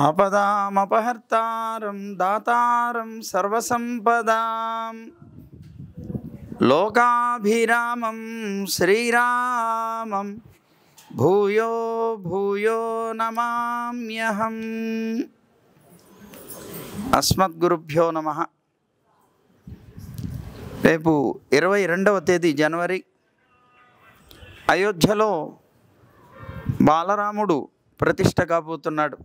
ఆపదామపహర్తారం దాతారం సర్వసంపదాం లోకాభిరామం శ్రీరామం భూయో భూయో నమామ్యహం. అస్మద్గురుభ్యో నమః. రేపు 22వ తేదీ జనవరి అయోధ్యలో బాలరాముడు ప్రతిష్ఠ కాబోతున్నాడు.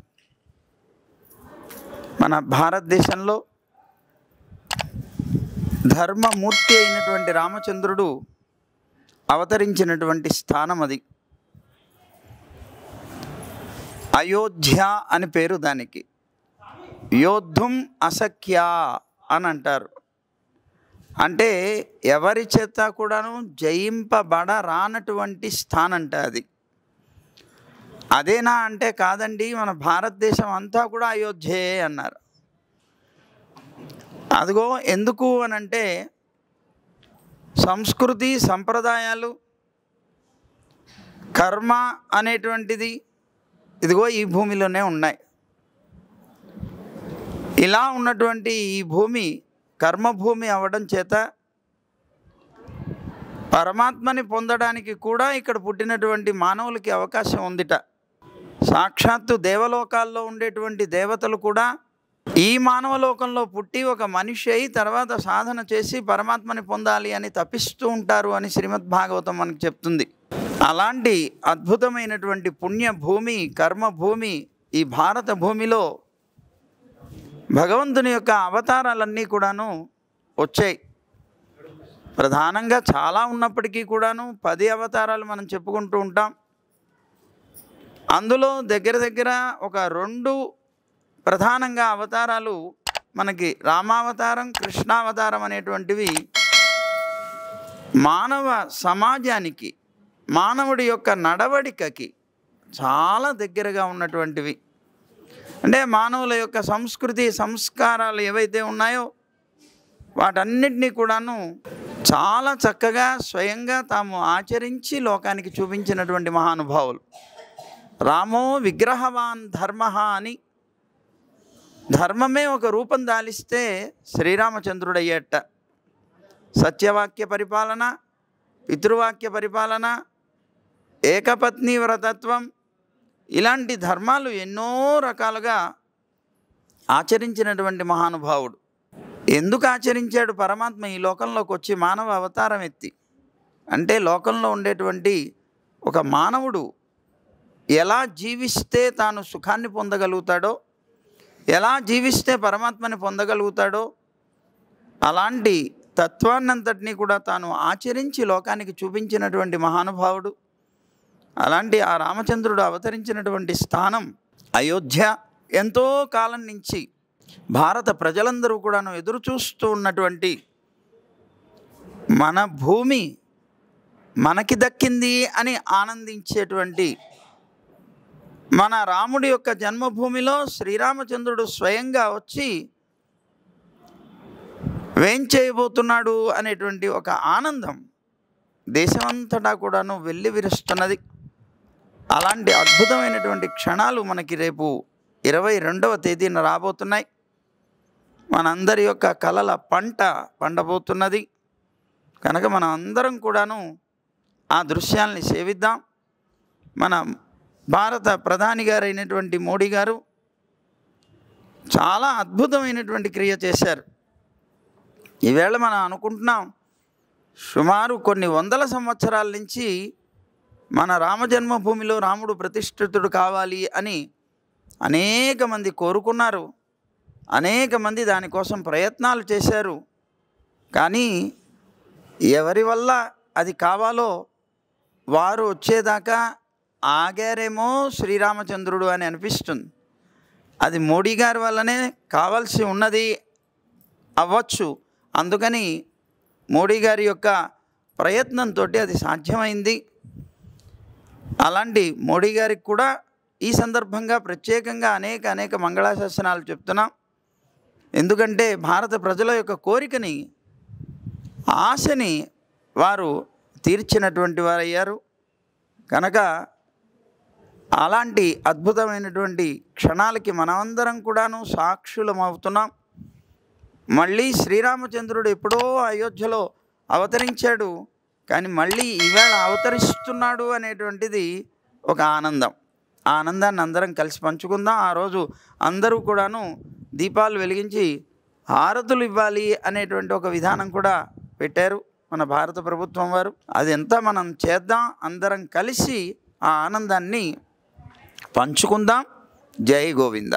మన భారతదేశంలో ధర్మమూర్తి అయినటువంటి రామచంద్రుడు అవతరించినటువంటి స్థానం అది. అయోధ్య అని పేరు దానికి. యోద్ధుం అశక్య అని అంటారు. అంటే ఎవరి చేత కూడాను జయింపబడరానటువంటి స్థానంట అది. అదేనా అంటే కాదండి, మన భారతదేశం అంతా కూడా అయోధ్యే అన్నారు. అదిగో ఎందుకు అనంటే సంస్కృతి సంప్రదాయాలు కర్మ అనేటువంటిది ఇదిగో ఈ భూమిలోనే ఉన్నాయి. ఇలా ఉన్నటువంటి ఈ భూమి కర్మభూమి అవ్వడం చేత పరమాత్మని పొందడానికి కూడా ఇక్కడ పుట్టినటువంటి మానవులకి అవకాశం ఉందిట. సాక్షాత్తు దేవలోకాల్లో ఉండేటువంటి దేవతలు కూడా ఈ మానవలోకంలో పుట్టి ఒక మనిషి అయి తర్వాత సాధన చేసి పరమాత్మని పొందాలి అని తపిస్తూ ఉంటారు అని శ్రీమద్భాగవతం మనకు చెప్తుంది. అలాంటి అద్భుతమైనటువంటి పుణ్యభూమి కర్మభూమి ఈ భారత భూమిలో భగవంతుని యొక్క అవతారాలన్నీ కూడాను వచ్చాయి. ప్రధానంగా చాలా ఉన్నప్పటికీ కూడాను 10 అవతారాలు మనం చెప్పుకుంటూ ఉంటాం. అందులో దగ్గర ఒక 2 ప్రధానంగా అవతారాలు మనకి రామావతారం కృష్ణావతారం అనేటువంటివి మానవ సమాజానికి మానవుడి యొక్క నడవడికకి చాలా దగ్గరగా ఉన్నటువంటివి. అంటే మానవుల యొక్క సంస్కృతి సంస్కారాలు ఏవైతే ఉన్నాయో వాటన్నిటినీ కూడాను చాలా చక్కగా స్వయంగా తాము ఆచరించి లోకానికి చూపించినటువంటి మహానుభావులు. రామో విగ్రహవాన్ ధర్మ అని ధర్మమే ఒక రూపం దాలిస్తే శ్రీరామచంద్రుడయ్యేట. సత్యవాక్య పరిపాలన, పితృవాక్య పరిపాలన, ఏకపత్ని వ్రతత్వం ఇలాంటి ధర్మాలు ఎన్నో రకాలుగా ఆచరించినటువంటి మహానుభావుడు. ఎందుకు ఆచరించాడు పరమాత్మ ఈ లోకంలోకి వచ్చి మానవ అవతారం ఎత్తి అంటే లోకంలో ఉండేటువంటి ఒక మానవుడు ఎలా జీవిస్తే తాను సుఖాన్ని పొందగలుగుతాడో, ఎలా జీవిస్తే పరమాత్మని పొందగలుగుతాడో అలాంటి తత్వాన్నంతటినీ కూడా తాను ఆచరించి లోకానికి చూపించినటువంటి మహానుభావుడు. అలాంటి ఆ రామచంద్రుడు అవతరించినటువంటి స్థానం అయోధ్య. ఎంతో కాలం నుంచి భారత ప్రజలందరూ కూడాను ఎదురు చూస్తూ ఉన్నటువంటి మన భూమి మనకి దక్కింది అని ఆనందించేటువంటి మన రాముడి యొక్క జన్మభూమిలో శ్రీరామచంద్రుడు స్వయంగా వచ్చి వేంచేయబోతున్నాడు అనేటువంటి ఒక ఆనందం దేశమంతటా కూడాను వెల్లివిరుస్తున్నది. అలాంటి అద్భుతమైనటువంటి క్షణాలు మనకి రేపు 22వ తేదీన రాబోతున్నాయి. మనందరి యొక్క కలల పంట పండబోతున్నది కనుక మనం అందరం కూడాను ఆ దృశ్యాల్ని సేవిద్దాం. మన భారత ప్రధాని గారు అయినటువంటి మోడీ గారు చాలా అద్భుతమైనటువంటి క్రియ చేశారు. ఈవేళ మనం అనుకుంటున్నాం సుమారు కొన్ని వందల సంవత్సరాల నుంచి మన రామజన్మభూమిలో రాముడు ప్రతిష్ఠితుడు కావాలి అని అనేక మంది కోరుకున్నారు. అనేక మంది దానికోసం ప్రయత్నాలు చేశారు. కానీ ఎవరి వల్ల అది కావాలో వారు వచ్చేదాకా ఆగారేమో శ్రీరామచంద్రుడు అని అనిపిస్తుంది. అది మోడీ గారి వల్లనే కావాల్సి ఉన్నది అవ్వచ్చు. అందుకని మోడీ గారి యొక్క ప్రయత్నంతో అది సాధ్యమైంది. అలాంటి మోడీ గారికి కూడా ఈ సందర్భంగా ప్రత్యేకంగా అనేక మంగళాశాసనాలు చెప్తున్నాం. ఎందుకంటే భారత ప్రజల యొక్క కోరికని ఆశని వారు తీర్చినటువంటి వారయ్యారు. కనుక అలాంటి అద్భుతమైనటువంటి క్షణాలకి మనమందరం కూడాను సాక్షులం అవుతున్నాం. మళ్ళీ శ్రీరామచంద్రుడు ఎప్పుడో అయోధ్యలో అవతరించాడు, కానీ మళ్ళీ ఈవేళ అవతరిస్తున్నాడు అనేటువంటిది ఒక ఆనందం. ఆ ఆనందాన్ని అందరం కలిసి పంచుకుందాం. ఆ రోజు అందరూ కూడాను దీపాలు వెలిగించి హారతులు ఇవ్వాలి అనేటువంటి ఒక విధానం కూడా పెట్టారు మన భారత ప్రభుత్వం వారు. అదంతా మనం చేద్దాం, అందరం కలిసి ఆ ఆనందాన్ని పంచుకుందాం. జై గోవింద.